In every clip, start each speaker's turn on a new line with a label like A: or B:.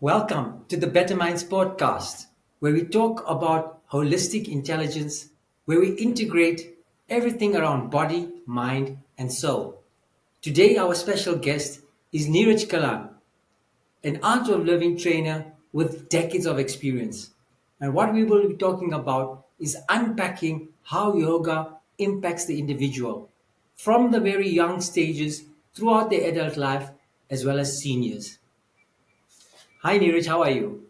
A: Welcome to the Better Minds podcast, where we talk about holistic intelligence, where we integrate everything around body, mind, and soul. Today, our special guest is Neeraj Kalan, an art of living trainer with decades of experience. And what we will be talking about is unpacking how yoga impacts the individual from the very young stages throughout their adult life as well as seniors. Hi, Neeraj, how are you?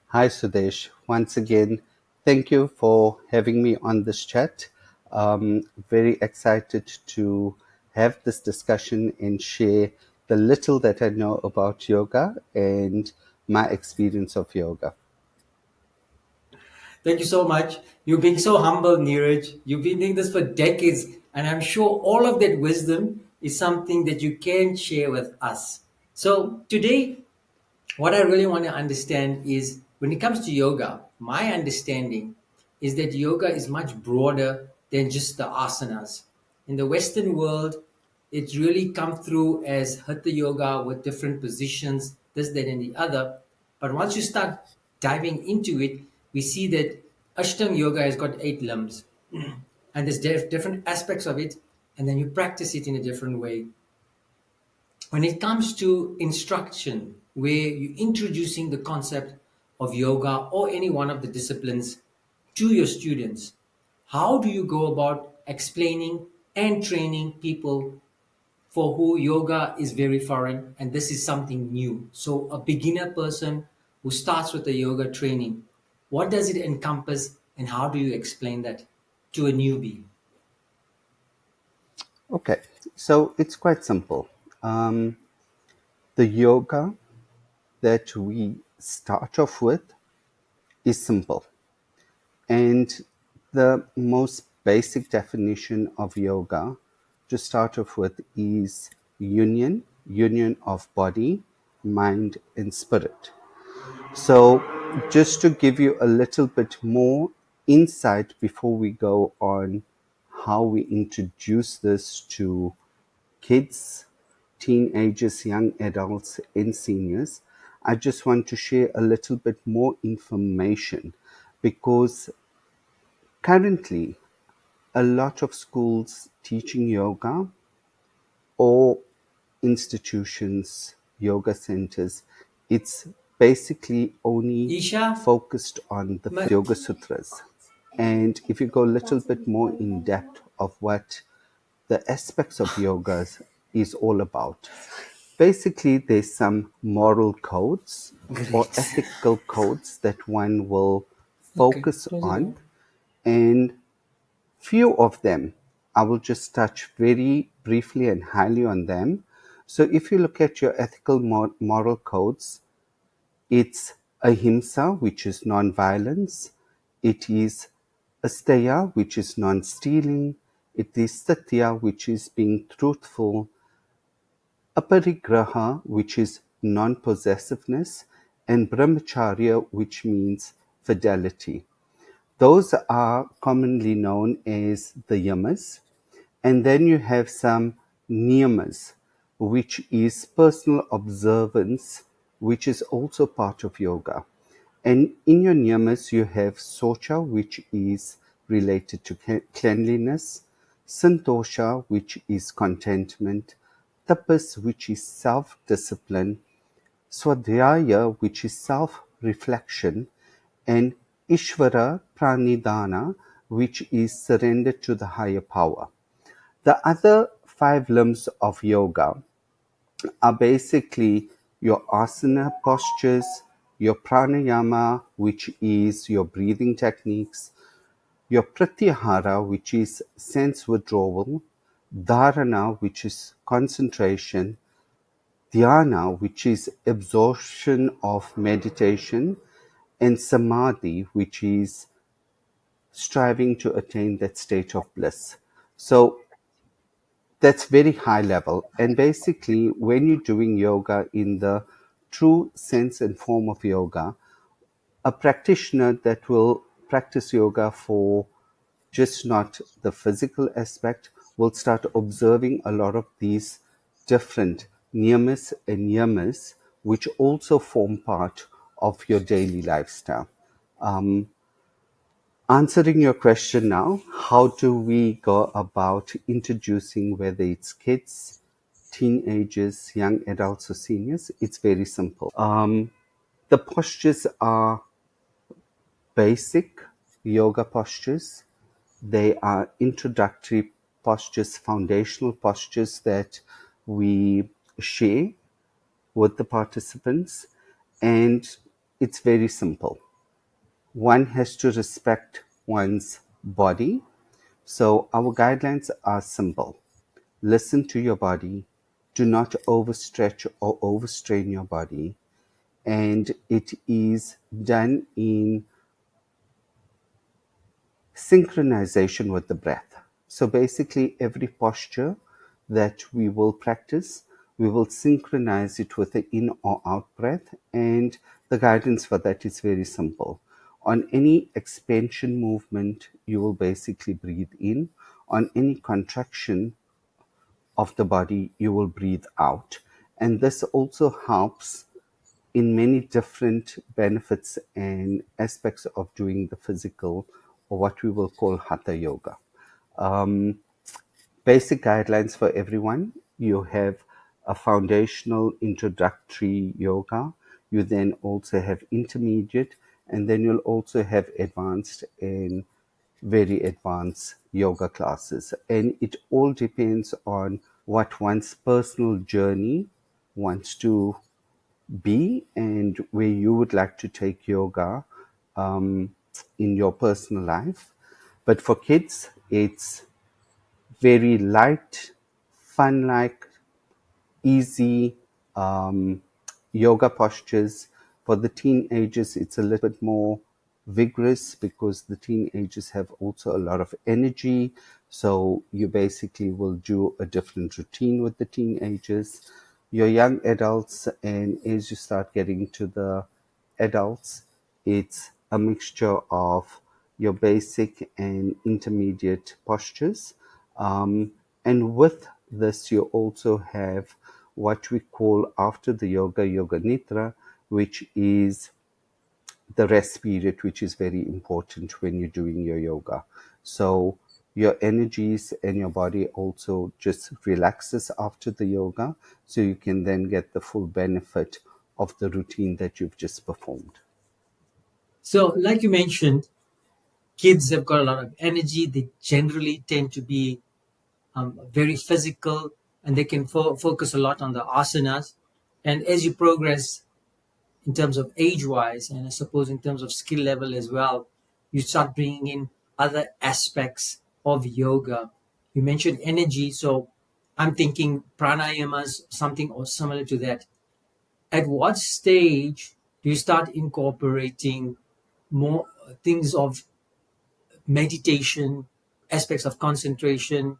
B: Hi, Sudesh. Once again, thank you for having me on this chat. Very excited to have this discussion and share the little that I know about yoga and my experience of yoga.
A: Thank you so much. You're being so humble, Neeraj. You've been doing this for decades, and I'm sure all of that wisdom is something that you can share with us. So, today, what I really want to understand is when it comes to yoga, my understanding is that yoga is much broader than just the asanas. In the Western world, it's really come through as hatha yoga with different positions, this, that, and the other. But once you start diving into it, we see that Ashtanga yoga has got 8 limbs, and there's different aspects of it, and then you practice it in a different way. When it comes to instruction, where you're introducing the concept of yoga or any one of the disciplines to your students, how do you go about explaining and training people for who yoga is very foreign and this is something new? So, a beginner person who starts with the yoga training, what does it encompass and how do you explain that to a newbie?
B: Okay, so it's quite simple. Um, the yoga that we start off with is simple. And the most basic definition of yoga to start off with is union of body, mind, and spirit. So, just to give you a little bit more insight before we go on how we introduce this to kids, teenagers, young adults, and seniors, I just want to share a little bit more information because currently a lot of schools teaching yoga or institutions, yoga centers, it's basically only
A: Isha?
B: focused on the Yoga Sutras. And if you go a little bit more in depth of what the aspects of yoga is all about, basically there's some moral codes or
A: Great.
B: ethical codes that one will
A: Okay,
B: focus
A: close the
B: on,
A: door.
B: and few of them, I will just touch very briefly and highly on them. So, if you look at your ethical moral codes, it's ahimsa, which is non-violence. It is asteya, which is non-stealing. It is satya, which is being truthful. Aparigraha, which is non-possessiveness. And brahmacharya, which means fidelity. Those are commonly known as the yamas. And then you have some niyamas, which is personal observance, which is also part of yoga. And in your niyamas, you have socha, which is related to cleanliness, santosha, which is contentment, tapas, which is self discipline, swadhyaya, which is self reflection, and Ishvara Pranidhana, which is surrender to the higher power. The other 5 limbs of yoga are basically your asana postures, your pranayama, which is your breathing techniques, your pratyahara, which is sense withdrawal, dharana, which is concentration, dhyana, which is absorption of meditation, and samadhi, which is striving to attain that state of bliss. So that's very high level. And basically, when you're doing yoga in the true sense and form of yoga, a practitioner that will practice yoga for just not the physical aspect will start observing a lot of these different niyamas and yamas, which also form part of your daily lifestyle. Um, Answering your question now, how do we go about introducing, whether it's kids, teenagers, young adults, or seniors? It's very simple. The postures are basic yoga postures. They are introductory postures, foundational postures that we share with the participants, and it's very simple. One has to respect one's body. So our guidelines are simple. Listen to your body. Do not overstretch or overstrain your body. And it is done in synchronization with the breath. So basically, every posture that we will practice, we will synchronize it with the in or out breath. And the guidance for that is very simple. On any expansion movement, you will basically breathe in. On any contraction of the body, you will breathe out. And this also helps in many different benefits and aspects of doing the physical, or what we will call hatha yoga. Um, Basic guidelines for everyone. You have a foundational introductory yoga. You then also have intermediate, and then you'll also have advanced and very advanced yoga classes. And it all depends on what one's personal journey wants to be and where you would like to take yoga um, in your personal life. But for kids, it's very light, fun like, easy yoga postures. For the teenagers, it's a little bit more vigorous because the teenagers have also a lot of energy. So you basically will do a different routine with the teenagers. Your young adults, and as you start getting to the adults, it's a mixture of your basic and intermediate postures. Um, and with this, you also have what we call, after the yoga, yoga nidra, which is the rest period, which is very important when you're doing your yoga. So your energies and your body also just relaxes after the yoga, so you can then get the full benefit of the routine that you've just performed.
A: So, like you mentioned, kids have got a lot of energy. They generally tend to be very physical, and they can focus a lot on the asanas. And as you progress in terms of age wise, and I suppose in terms of skill level as well, you start bringing in other aspects of yoga. You mentioned energy, so I'm thinking pranayamas, something or similar to that. At what stage do you start incorporating more things of meditation, aspects of concentration?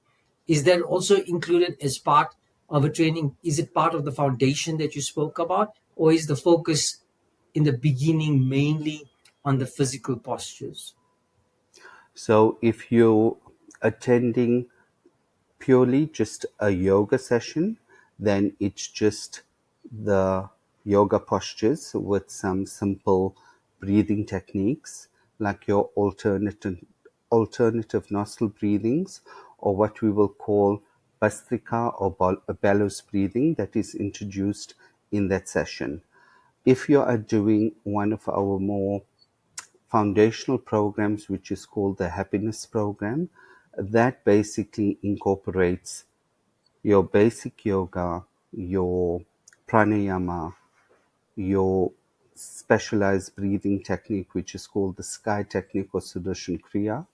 A: Is that also included as part of a training? Is it part of the foundation that you spoke about, or is the focus in the beginning mainly on the physical postures?
B: So if you're attending purely just a yoga session, then it's just the yoga postures with some simple breathing techniques, like your alternative nostril breathings, or what we will call bastrika or bellows breathing, that is introduced in that session. If you are doing one of our more foundational programs, which is called the happiness program, that basically incorporates your basic yoga, your pranayama, your specialized breathing technique, which is called the sky technique or sudarshan kriya.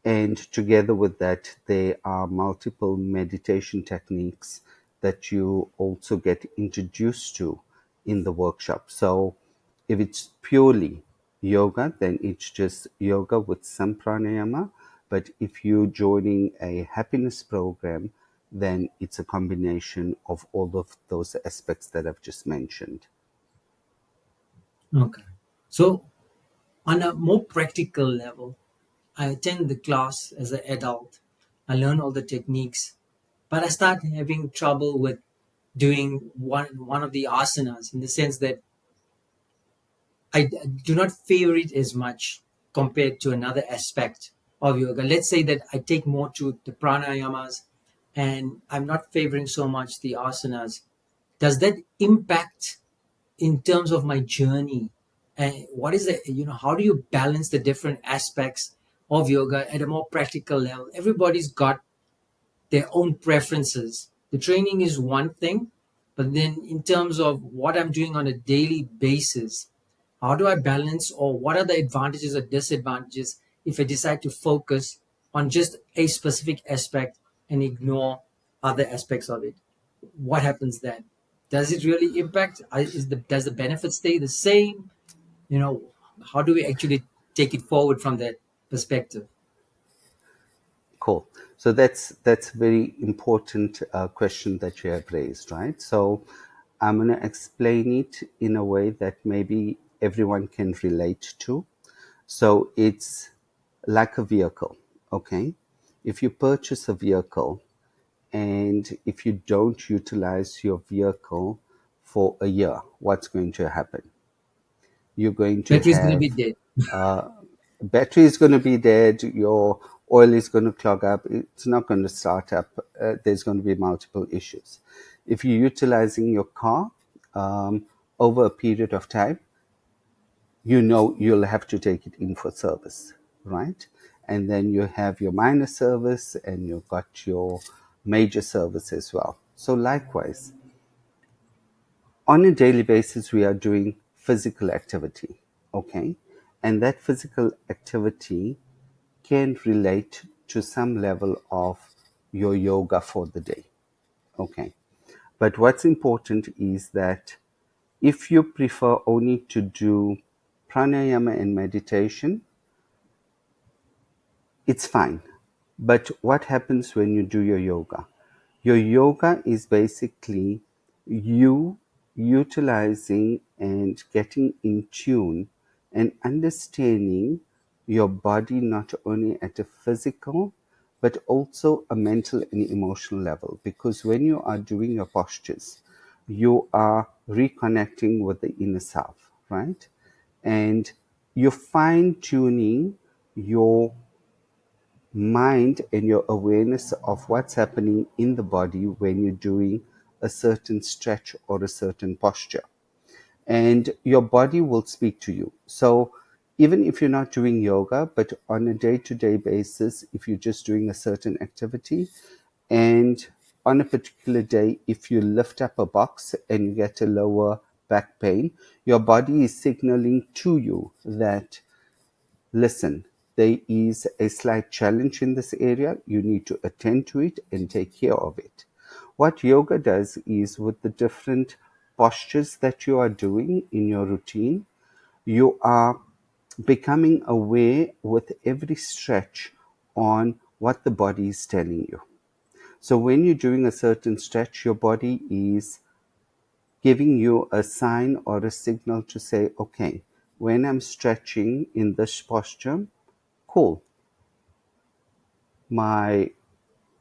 B: And together with that, there are multiple meditation techniques that you also get introduced to in the workshop. So if it's purely yoga, then it's just yoga with some pranayama. But if you're joining a happiness program, then it's a combination of all of those aspects that I've just mentioned.
A: Okay. So, on a more practical level, I attend the class as an adult. I learn all the techniques, but I start having trouble with doing one of the asanas, in the sense that I do not favor it as much compared to another aspect of yoga. Let's say that I take more to the pranayamas and I'm not favoring so much the asanas. Does that impact in terms of my journey? And what is the, how do you balance the different aspects of yoga at a more practical level? Everybody's got their own preferences. The training is one thing, but then in terms of what I'm doing on a daily basis, how do I balance, or what are the advantages or disadvantages if I decide to focus on just a specific aspect and ignore other aspects of it? What happens then? Does it really impact? Does the benefit stay the same? You know, how do we actually take it forward from that perspective?
B: Cool. So that's a very important question that you have raised, right? So I'm going to explain it in a way that maybe everyone can relate to. So it's like a vehicle, okay? If you purchase a vehicle and if you don't utilize your vehicle for a year, what's going to happen? You're going to
A: Battery is going to
B: have
A: be dead.
B: uh, battery is going to be dead, your oil is going to clog up, it's not going to start up, there's going to be multiple issues. If you're utilizing your car um, over a period of time, you know you'll have to take it in for service, right? And then you have your minor service and you've got your major service as well. So likewise, on a daily basis, we are doing physical activity, okay? And that physical activity can relate to some level of your yoga for the day, okay? But what's important is that if you prefer only to do pranayama and meditation, it's fine. But what happens when you do your yoga? Your yoga is basically you utilizing and getting in tune and understanding your body not only at a physical but also a mental and emotional level. Because when you are doing your postures, you are reconnecting with the inner self, right? And you're fine tuning your mind and your awareness of what's happening in the body when you're doing a certain stretch or a certain posture. And your body will speak to you. So, even if you're not doing yoga, but on a day to day basis, if you're just doing a certain activity, and on a particular day, if you lift up a box and you get a lower back pain, your body is signaling to you that, listen, there is a slight challenge in this area. You need to attend to it and take care of it. What yoga does is, with the different postures that you are doing in your routine, you are becoming aware with every stretch on what the body is telling you. So, when you're doing a certain stretch, your body is giving you a sign or a signal to say, okay, when I'm stretching in this posture, cool, my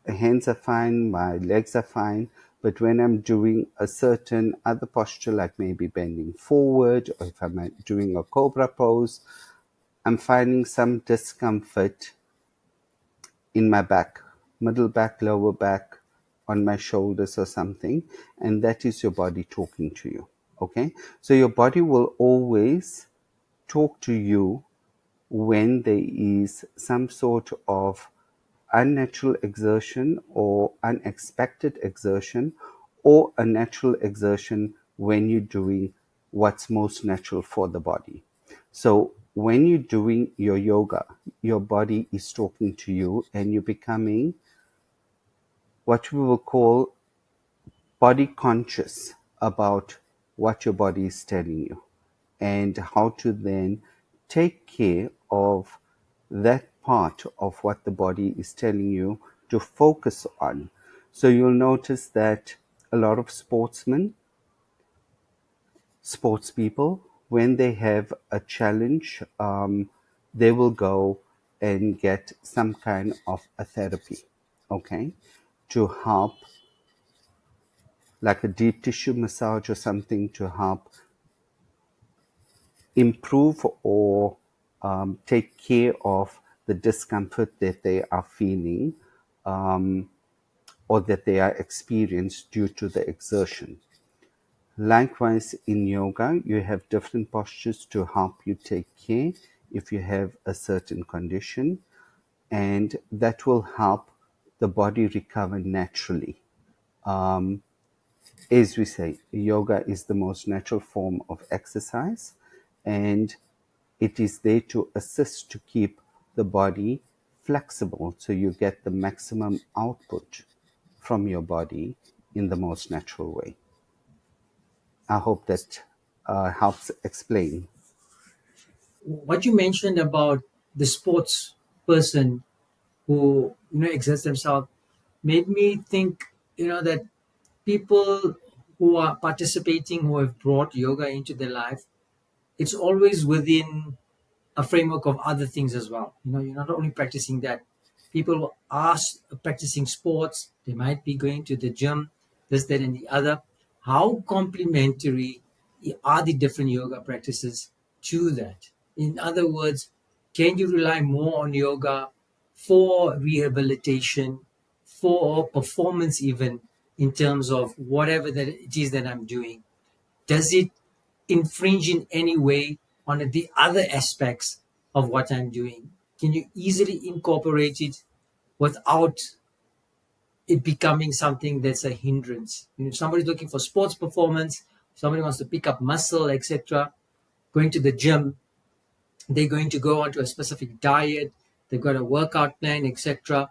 B: hands are fine, my legs are fine. But when I'm doing a certain other posture, like maybe bending forward, or if I'm doing a cobra pose, I'm finding some discomfort in my back, middle back, lower back, on my shoulders or something. And that is your body talking to you. Okay. So your body will always talk to you when there is some sort of unnatural exertion or unexpected exertion, or a natural exertion when you're doing what's most natural for the body. So when you're doing your yoga, your body is talking to you and you're becoming what we will call body conscious about what your body is telling you, and how to then take care of that part of what the body is telling you to focus on. So you'll notice that a lot of sports people, when they have a challenge, they will go and get some kind of a therapy, okay, to help like a deep tissue massage or something to help improve or take care of the discomfort that they are feeling um, or that they are experiencing due to the exertion. Likewise, in yoga, you have different postures to help you take care if you have a certain condition, and that will help the body recover naturally. Um, as we say, yoga is the most natural form of exercise, and it is there to assist to keep the body flexible so you get the maximum output from your body in the most natural way. I hope that helps explain.
A: What you mentioned about the sports person who exerts themselves made me think that people who are participating, who have brought yoga into their life, it's always within a framework of other things as well. You're not only practicing that. People who are practicing sports, they might be going to the gym, this, that, and the other. How complementary are the different yoga practices to that? In other words, can you rely more on yoga for rehabilitation, for performance, even in terms of whatever that it is that I'm doing? Does it infringe in any way on the other aspects of what I'm doing? Can you easily incorporate it without it becoming something that's a hindrance? If somebody's looking for sports performance, somebody wants to pick up muscle, etc., going to the gym, they're going to go onto a specific diet, they've got a workout plan, etc.,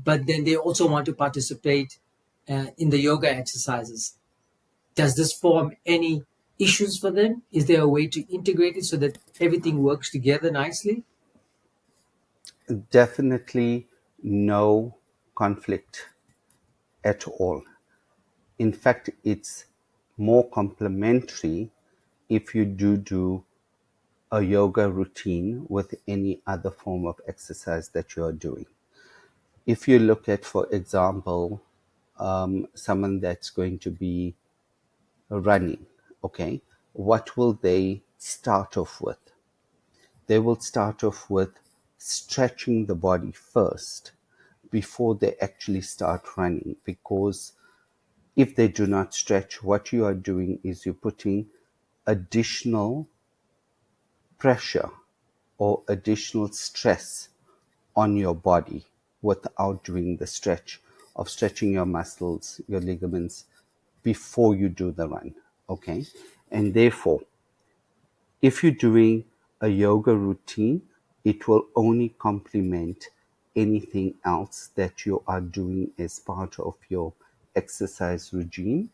A: but then they also want to participate in the yoga exercises. Does this form any issues for them? Is there a way to integrate it so that everything works together nicely?
B: Definitely no conflict at all. In fact, it's more complementary if you do a yoga routine with any other form of exercise that you are doing. If you look at, for example, someone that's going to be running, okay, what will they start off with? They will start off with stretching the body first before they actually start running, because if they do not stretch, what you are doing is you're putting additional pressure or additional stress on your body without doing the stretch of stretching your muscles, your ligaments before you do the run. Okay. And therefore, if you're doing a yoga routine, it will only complement anything else that you are doing as part of your exercise regime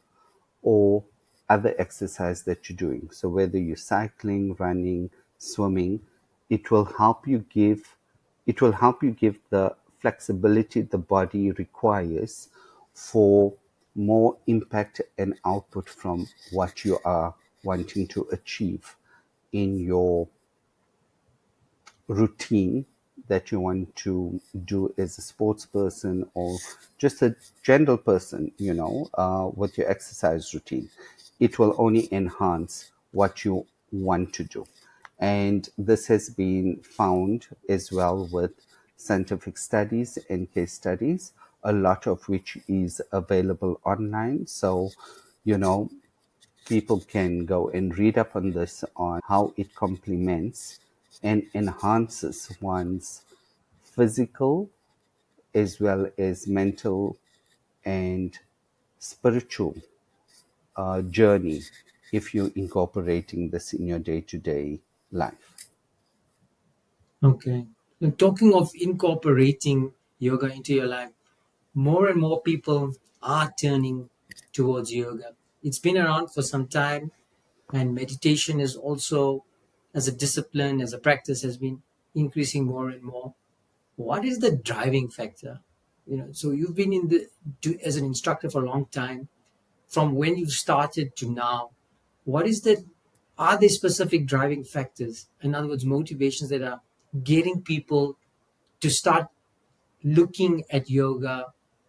B: or other exercise that you're doing. So whether you're cycling, running, swimming, it will help you give the flexibility the body requires for more impact and output from what you are wanting to achieve in your routine that you want to do as a sports person or just a general person, with your exercise routine. It will only enhance what you want to do. And this has been found as well with scientific studies and case studies, a lot of which is available online. So, you know, people can go and read up on this on how it complements and enhances one's physical as well as mental and spiritual journey if you're incorporating this in your day-to-day life.
A: Okay. And talking of incorporating yoga into your life, more and more people are turning towards yoga. It's been around for some time, and meditation is also, as a discipline, as a practice, has been increasing more and more. What is the driving factor? So you've been as an instructor for a long time. From when you started to now, what is the are there specific driving factors, in other words motivations, that are getting people to start looking at yoga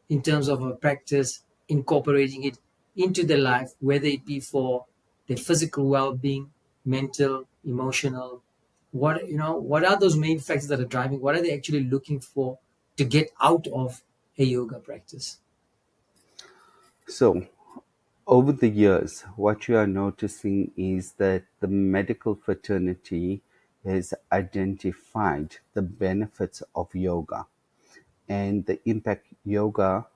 A: in terms of a practice, incorporating it into their life, whether it be for their physical well-being, mental, emotional. What are those main factors that are driving? What are they actually looking for to get out of a yoga practice?
B: So, over the years, what you are noticing is that the medical fraternity has identified the benefits of yoga and the impact yoga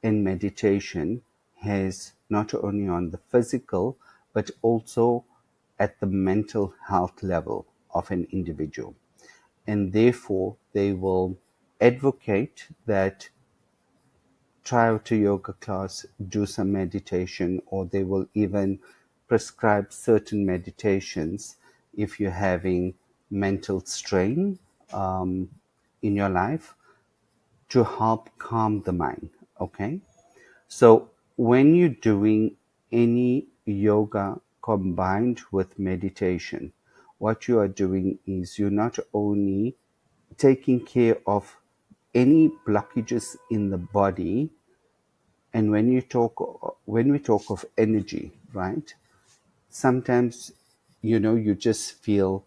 B: and meditation has not only on the physical but also at the mental health level of an individual. And therefore, they will advocate that try out a yoga class, do some meditation, or they will even prescribe certain meditations if you're having mental strain um, in your life to help calm the mind. Okay. So when you're doing any yoga combined with meditation, what you are doing is you're not only taking care of any blockages in the body, and when we talk of energy, right? Sometimes you just feel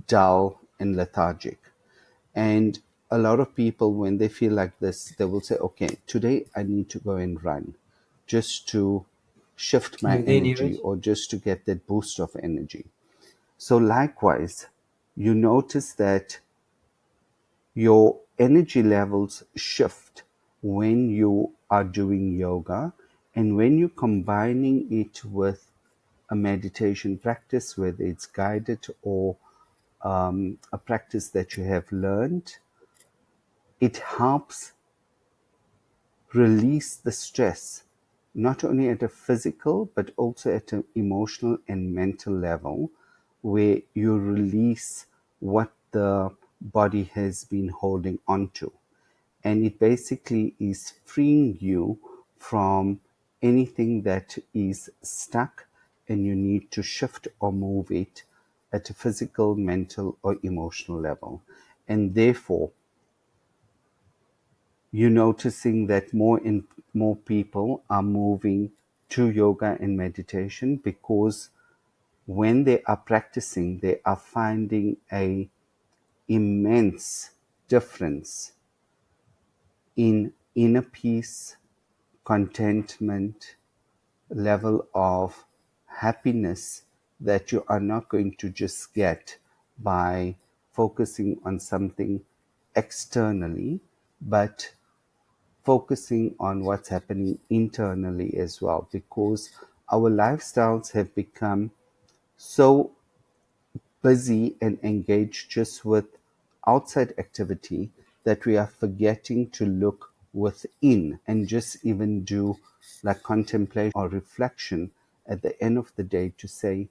B: dull and lethargic. And a lot of people, when they feel like this, they will say, okay, today I need to go and run just to shift
A: Are
B: my
A: you there,
B: energy
A: Neeraj?
B: or just to get that boost of energy. So, likewise, you notice that your energy levels shift when you are doing yoga and when you're combining it with a meditation practice, whether it's guided or a practice that you have learned, it helps release the stress, not only at a physical, but also at an emotional and mental level, where you release what the body has been holding on to. And it basically is freeing you from anything that is stuck and you need to shift or move it at a physical, mental, or emotional level. And therefore, you're noticing that more and more people are moving to yoga and meditation because when they are practicing, they are finding a immense difference in inner peace, contentment, level of happiness that you are not going to just get by focusing on something externally, but focusing on what's happening internally as well, because our lifestyles have become so busy and engaged just with outside activity that we are forgetting to look within and just even do like contemplation or reflection at the end of the day to say,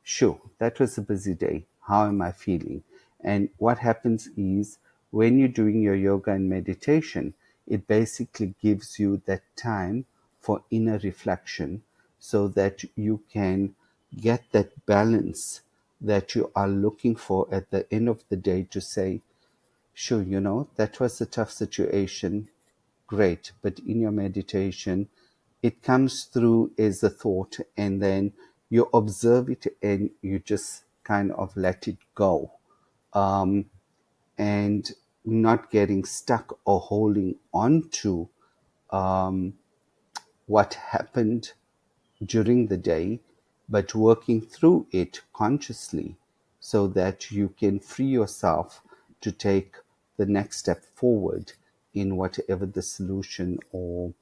B: sure, that was a busy day. How am I feeling? And what happens is when you're doing your yoga and meditation, it basically gives you that time for inner reflection so that you can get that balance that you are looking for at the end of the day to say, sure, that was a tough situation. Great. But in your meditation, it comes through as a thought and then you observe it and you just kind of let it go. Um, and not getting stuck or holding on to um, what happened during the day, but working through it consciously so that you can free yourself to take the next step forward in whatever the solution or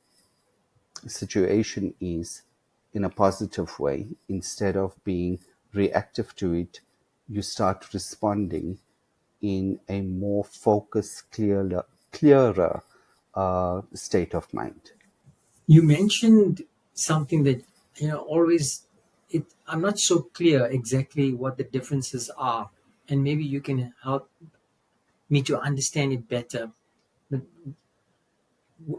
B: situation is in a positive way. Instead of being reactive to it, you start responding in a more focused, clearer state of mind.
A: You mentioned something that always I'm not so clear exactly what the differences are, and maybe you can help me to understand it better. But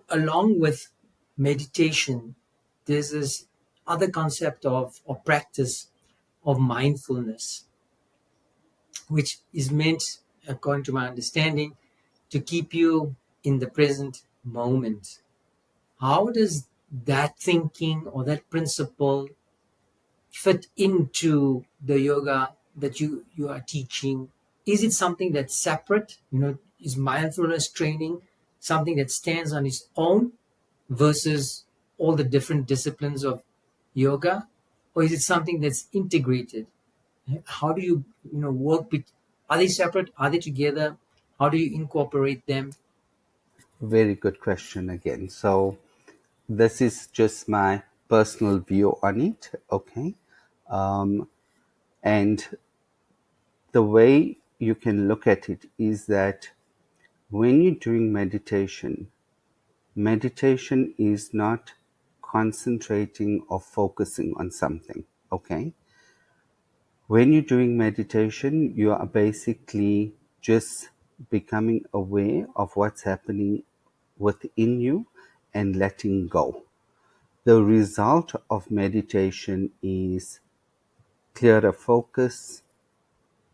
A: along with meditation, there's this other concept of or practice of mindfulness, which is meant, according to my understanding, to keep you in the present moment. How does that thinking or that principle fit into the yoga that you are teaching? Is it something that's separate? Is mindfulness training something that stands on its own versus all the different disciplines of yoga, or is it something that's integrated? How do you work with? Are they separate? Are they together? How do you incorporate them?
B: Very good question again. So this is just my personal view on it, okay? And the way you can look at it is that when you're doing meditation, meditation is not concentrating or focusing on something, okay? When you're doing meditation, you are basically just becoming aware of what's happening within you and letting go. The result of meditation is clearer focus,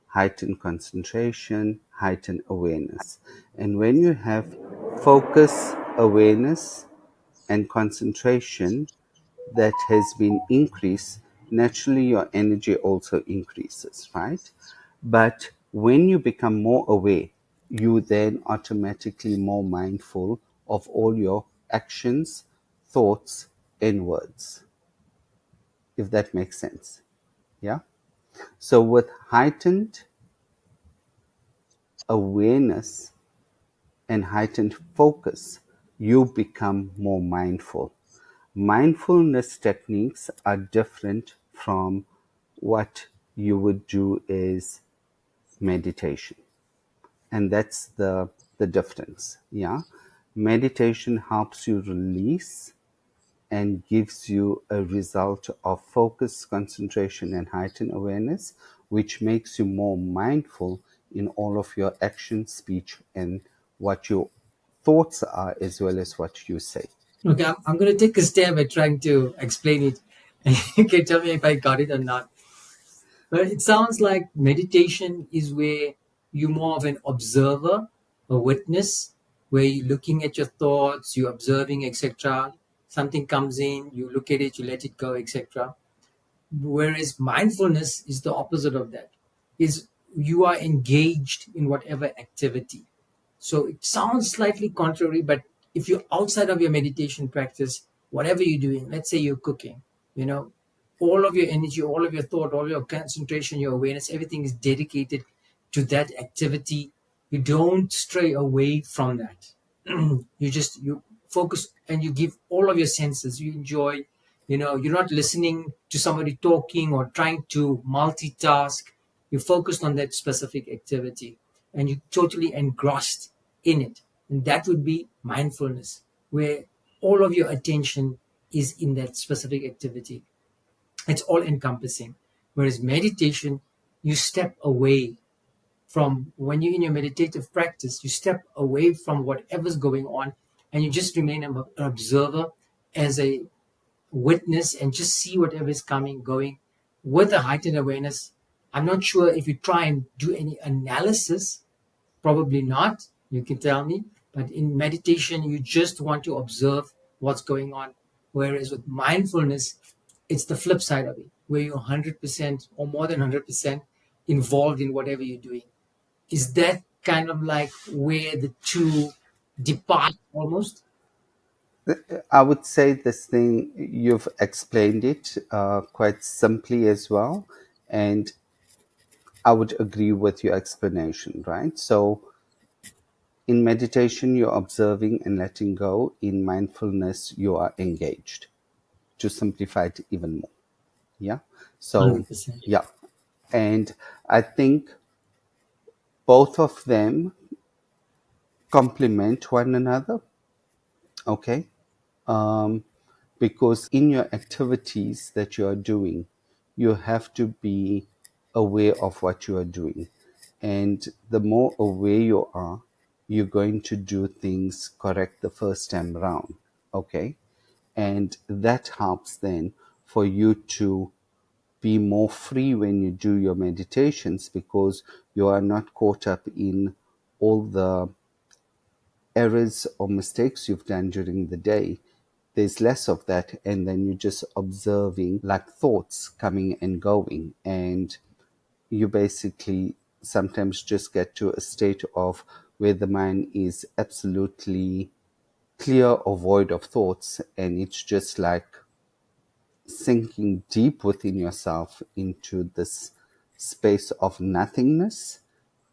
B: heightened concentration, heightened awareness. And when you have focus, awareness, and concentration that has been increased, naturally your energy also increases, right? But when you become more aware, you then automatically more mindful of all your actions, thoughts, and words, if that makes sense. Yeah. So with heightened awareness and heightened focus, you become more mindful. Mindfulness techniques are different from what you would do is meditation. And that's the difference. Yeah. Meditation helps you release and gives you a result of focus, concentration, and heightened awareness, which makes you more mindful in all of your action, speech, and what your thoughts are, as well as what you say.
A: Okay, I'm going to take a stab at trying to explain it. You can tell me if I got it or not. But it sounds like meditation is where you're more of an observer, a witness, where you're looking at your thoughts, you're observing, etc. Something comes in, you look at it, you let it go, etc. Whereas mindfulness is the opposite of that. Is you are engaged in whatever activity. So it sounds slightly contrary, but if you're outside of your meditation practice, whatever you're doing, let's say you're cooking, you know, all of your energy, all of your thought, all your concentration, your awareness, everything is dedicated to that activity. You don't stray away from that. You focus and you give all of your senses. You enjoy, you're not listening to somebody talking or trying to multitask. You're focused on that specific activity and you're totally engrossed in it. And that would be mindfulness, where all of your attention is in that specific activity. It's all encompassing. Whereas meditation, you step away from, when you're in your meditative practice, you step away from whatever's going on and you just remain an observer, as a witness, and just see whatever is coming, going with a heightened awareness. I'm not sure if you try and do any analysis. Probably not. You can tell me. But in meditation, you just want to observe what's going on. Whereas with mindfulness, it's the flip side of it, where you're 100% or more than 100% involved in whatever you're doing. Is that kind of like where the two depart almost?
B: I would say this thing, you've explained it quite simply as well. And I would agree with your explanation, right? So in meditation, you're observing and letting go. In mindfulness, you are engaged, to simplify it even more. Yeah. So,
A: 100%.
B: yeah. And I think both of them complement one another. Okay. Um, because in your activities that you are doing, you have to be aware of what you are doing. And the more aware you are, you're going to do things correct the first time round. Okay. And that helps then for you to be more free when you do your meditations, because you are not caught up in all the errors or mistakes you've done during the day, there's less of that, and then you're just observing like thoughts coming and going, and you basically sometimes just get to a state of where the mind is absolutely clear or void of thoughts, and it's just like sinking deep within yourself into this space of nothingness.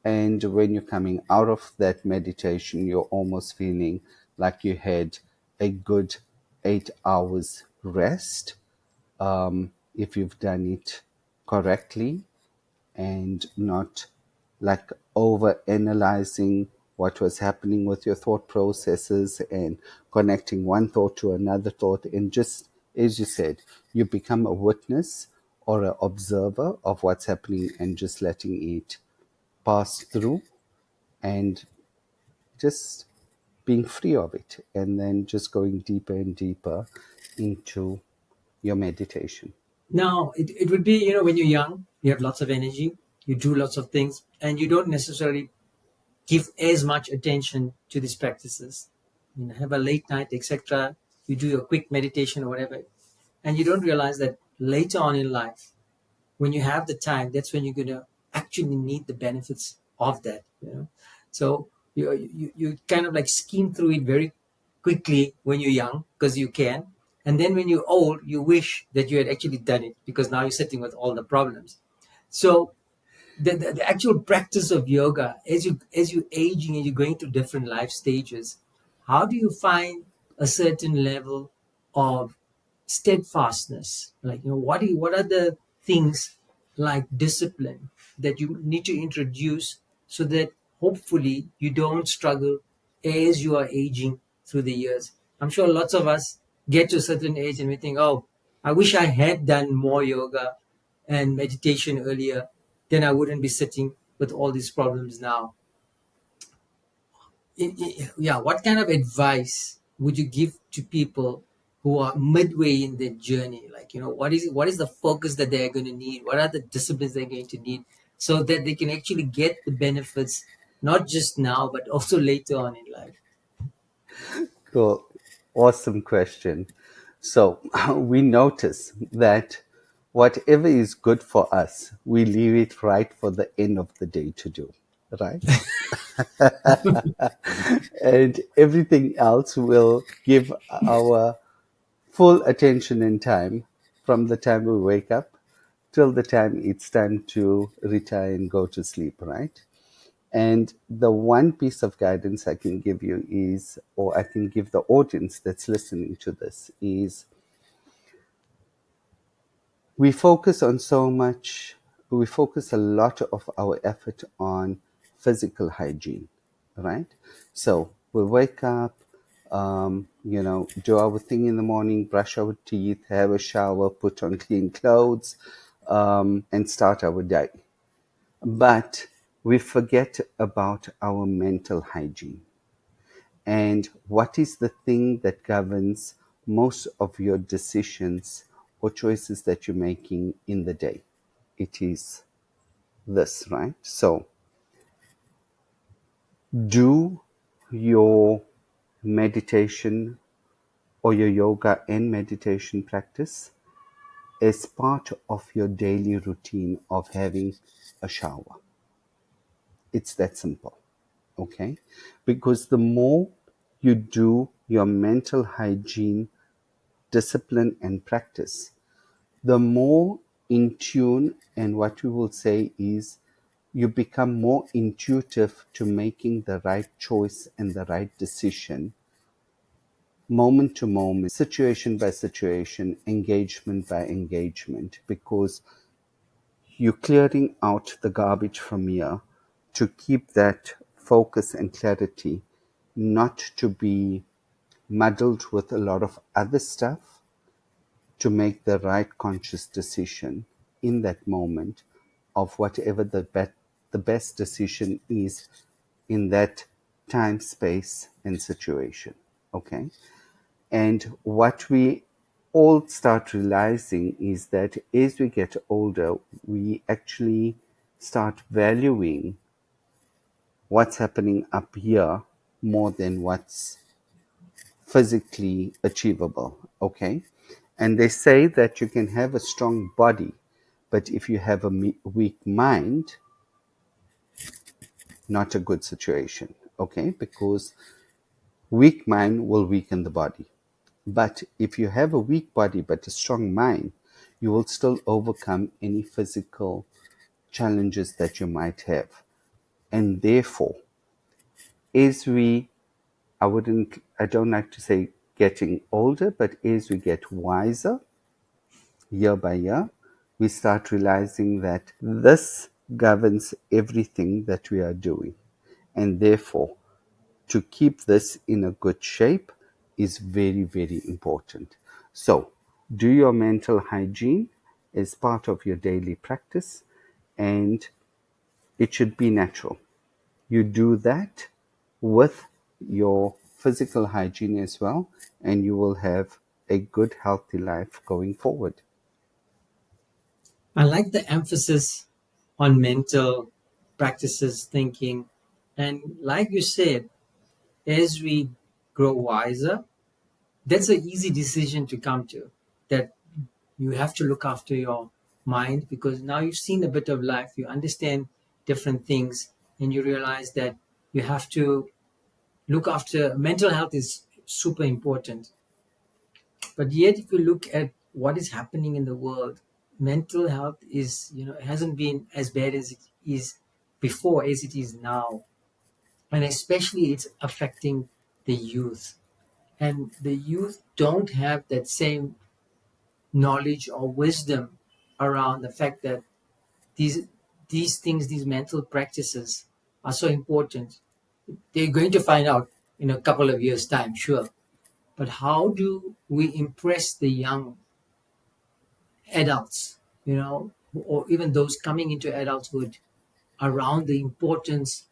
B: And when you're coming out of that meditation, you're almost feeling like you had a good 8 hours rest, if you've done it correctly, and not like over analyzing what was happening with your thought processes and connecting one thought to another thought, and just as you said, you become a witness or an observer of what's happening and just letting it pass through, and just being free of it, and then just going deeper and deeper into your meditation.
A: Now, it would be, when you're young, you have lots of energy, you do lots of things, and you don't necessarily give as much attention to these practices. Have a late night, etc. You do your quick meditation or whatever, and you don't realize that later on in life, when you have the time, that's when you're going to actually need the benefits of that. So you kind of like skim through it very quickly when you're young because you can, and then when you're old you wish that you had actually done it because now you're sitting with all the problems. So the actual practice of yoga, as you aging and you're going through different life stages, how do you find a certain level of steadfastness? Like, what are the things like discipline that you need to introduce so that hopefully you don't struggle as you are aging through the years? I'm sure lots of us get to a certain age and we think, oh, I wish I had done more yoga and meditation earlier, then I wouldn't be sitting with all these problems now. Yeah, what kind of advice would you give to people who are midway in their journey? Like, what is the focus that they're going to need? What are the disciplines they're going to need so that they can actually get the benefits, not just now, but also later on in life?
B: Cool. Awesome question. So we notice that whatever is good for us, we leave it right for the end of the day to do, right? And everything else will give our full attention and time from the time we wake up till the time it's time to retire and go to sleep, right? And the one piece of guidance I can give you is, or I can give the audience that's listening to this, is we focus on so much, we focus a lot of our effort on physical hygiene, right? So we wake up, do our thing in the morning, brush our teeth, have a shower, put on clean clothes, and start our day. But we forget about our mental hygiene. And what is the thing that governs most of your decisions or choices that you're making in the day? It is this, right? So do your meditation or your yoga and meditation practice as part of your daily routine of having a shower. It's that simple, okay? Because the more you do your mental hygiene discipline and practice, the more in tune, and what we will say is you become more intuitive to making the right choice and the right decision moment to moment, situation by situation, engagement by engagement, because you're clearing out the garbage from here to keep that focus and clarity not to be muddled with a lot of other stuff, to make the right conscious decision in that moment of whatever the best decision is in that time, space, and situation. Okay. And what we all start realizing is that as we get older, we actually start valuing what's happening up here more than what's physically achievable. Okay. And they say that you can have a strong body, but if you have a weak mind, not a good situation. Okay. Because weak mind will weaken the body. But if you have a weak body but a strong mind, you will still overcome any physical challenges that you might have. And therefore, as we, I don't like to say getting older, but as we get wiser year by year, we start realizing that this governs everything that we are doing. And therefore, to keep this in a good shape is very, very important. So, do your mental hygiene as part of your daily practice, and it should be natural. You do that with your physical hygiene as well, and you will have a good, healthy life going forward.
A: I like the emphasis on mental practices, thinking. And like you said, as we grow wiser, that's an easy decision to come to, that you have to look after your mind because now you've seen a bit of life, you understand different things, and you realize that you have to look after mental health is super important. But yet, if you look at what is happening in the world, mental health is, it hasn't been as bad as it is before as it is now. And especially it's affecting the youth. And the youth don't have that same knowledge or wisdom around the fact that these these things, these mental practices are so important. They're going to find out in a couple of years' time, sure. But how do we impress the young adults, or even those coming into adulthood around the importance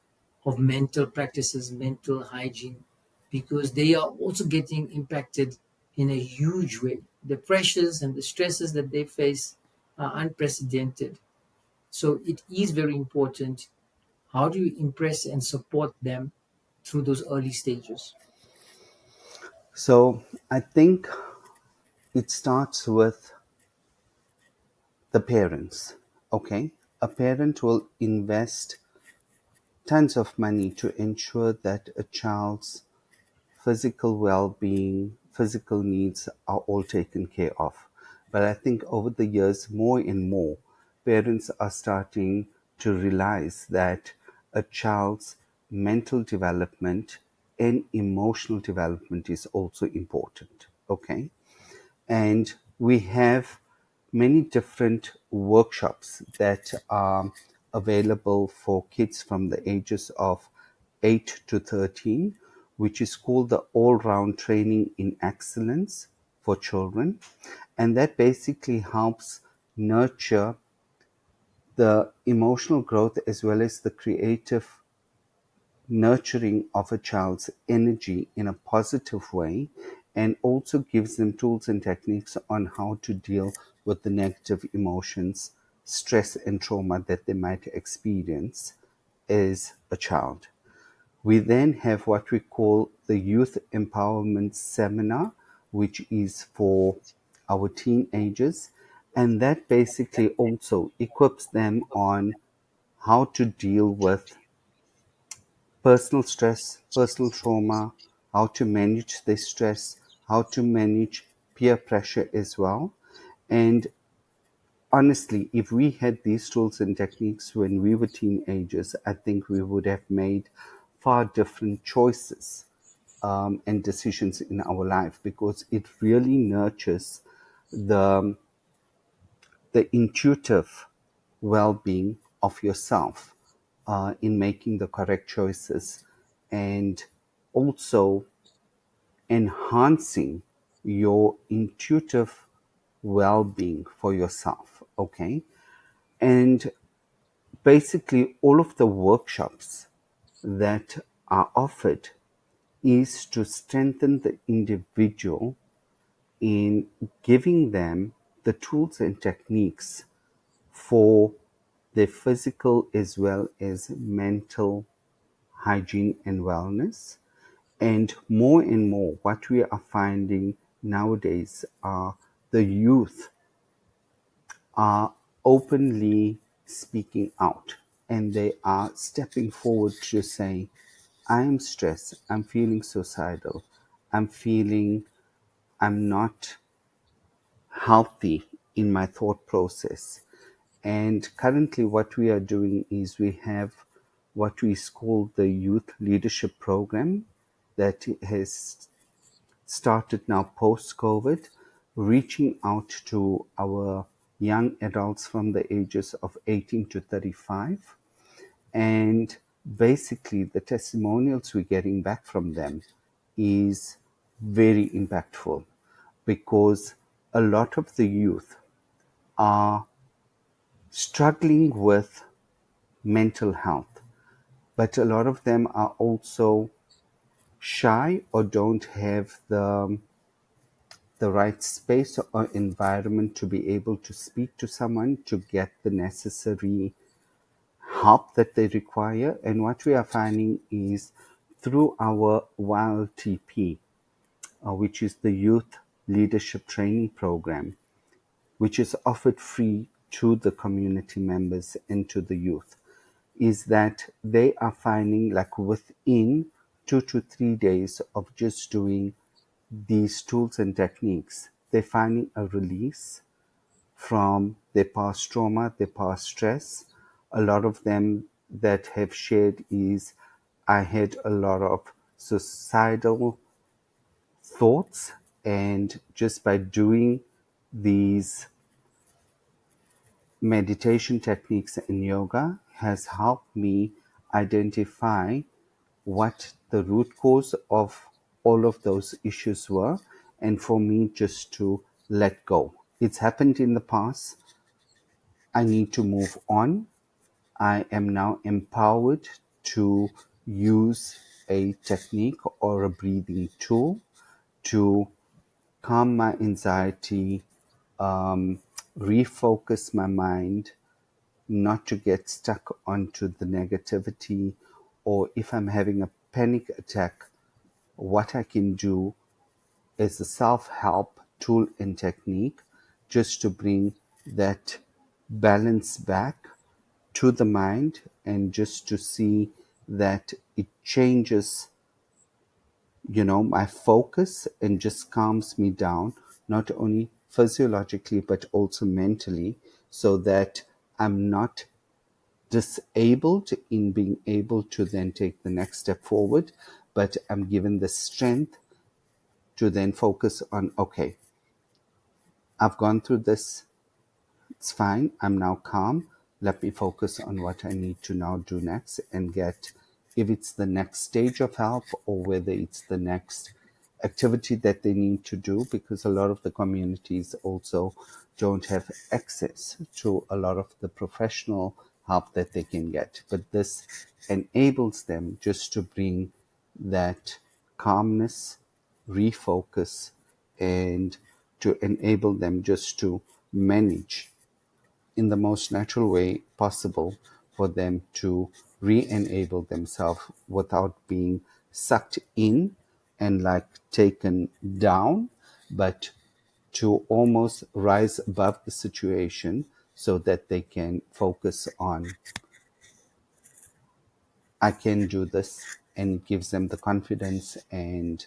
A: of mental practices, mental hygiene, because they are also getting impacted in a huge way. The pressures and the stresses that they face are unprecedented. So it is very important. How do you impress and support them through those early stages?
B: So, I think it starts with the parents. Okay. A parent will invest tons of money to ensure that a child's physical well-being, physical needs are all taken care of. But I think over the years, more and more, parents are starting to realize that a child's mental development and emotional development is also important. Okay. And we have many different workshops that are available for kids from the ages of 8 to 13, which is called the All Round Training in Excellence for Children. And that basically helps nurture the emotional growth as well as the creative nurturing of a child's energy in a positive way, and also gives them tools and techniques on how to deal with the negative emotions, stress, and trauma that they might experience as a child. We then have what we call the Youth Empowerment Seminar, which is for our teenagers, and that basically also equips them on how to deal with personal stress, personal trauma, how to manage their stress, how to manage peer pressure as well. And honestly, if we had these tools and techniques when we were teenagers, I think we would have made far different choices and decisions in our life, because it really nurtures the the intuitive well-being of yourself in making the correct choices, and also enhancing your intuitive well-being for yourself. Okay. And basically all of the workshops that are offered is to strengthen the individual in giving them the tools and techniques for their physical as well as mental hygiene and wellness, and more, what we are finding nowadays are the youth are openly speaking out, and they are stepping forward to say, I am stressed, I'm feeling suicidal, I'm feeling I'm not healthy in my thought process. And currently, what we are doing is we have what we call the Youth Leadership Program that has started now post COVID, reaching out to our young adults from the ages of 18 to 35. And basically, the testimonials we're getting back from them is very impactful because a lot of the youth are struggling with mental health, but a lot of them are also shy or don't have the right space or environment to be able to speak to someone to get the necessary help that they require. And what we are finding is through our YLTP, which is the Youth Leadership Training Program, which is offered free to the community members and to the youth, is that they are finding like within 2 to 3 days of just doing these tools and techniques, they're finding a release from their past trauma, their past stress. A lot of them that have shared is I had a lot of suicidal thoughts, and just by doing these meditation techniques and yoga has helped me identify what the root cause of all of those issues were, and for me just to let go. It's happened in the past. I need to move on. I am now empowered to use a technique or a breathing tool to calm my anxiety, um, refocus my mind, not to get stuck onto the negativity, or if I'm having a panic attack, what I can do is a self-help tool and technique just to bring that balance back to the mind, and just to see that it changes, my focus, and just calms me down, not only physiologically but also mentally, so that I'm not disabled in being able to then take the next step forward, but I'm given the strength to then focus on, okay, I've gone through this. It's fine. I'm now calm. Let me focus on what I need to now do next and get, if it's the next stage of help or whether it's the next activity that they need to do, because a lot of the communities also don't have access to a lot of the professional help that they can get. But this enables them just to bring that calmness, refocus, and to enable them just to manage in the most natural way possible for them to re-enable themselves without being sucked in and like taken down, but to almost rise above the situation so that they can focus on, I can do this, and it gives them the confidence and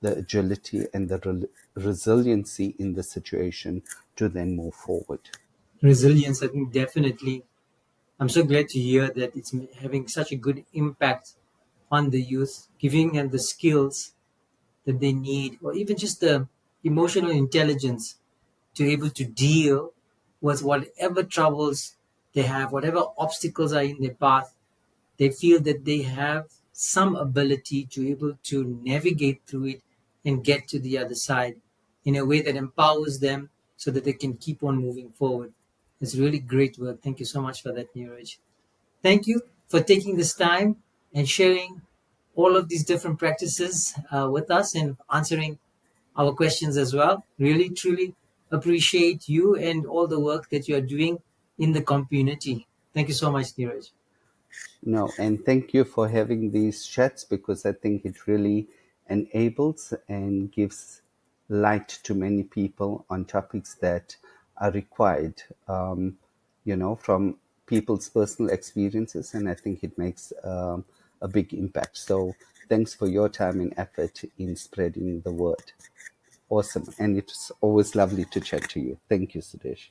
B: the agility and the resiliency in the situation to then move forward.
A: Resilience, I think definitely. I'm so glad to hear that it's having such a good impact on the youth, giving them the skills that they need, or even just the emotional intelligence to be able to deal with whatever troubles they have, whatever obstacles are in their path. They feel that they have some ability to be able to navigate through it and get to the other side in a way that empowers them so that they can keep on moving forward. It's really great work. Thank you so much for that, Neeraj. Thank you for taking this time and sharing all of these different practices with us and answering our questions as well. Really, truly appreciate you and all the work that you are doing in the community. Thank you so much, Neeraj.
B: No, and thank you for having these chats, because I think it really enables and gives light to many people on topics that are required, from people's personal experiences. And I think it makes a big impact. So thanks for your time and effort in spreading the word. Awesome. And it's always lovely to chat to you. Thank you, Sudesh.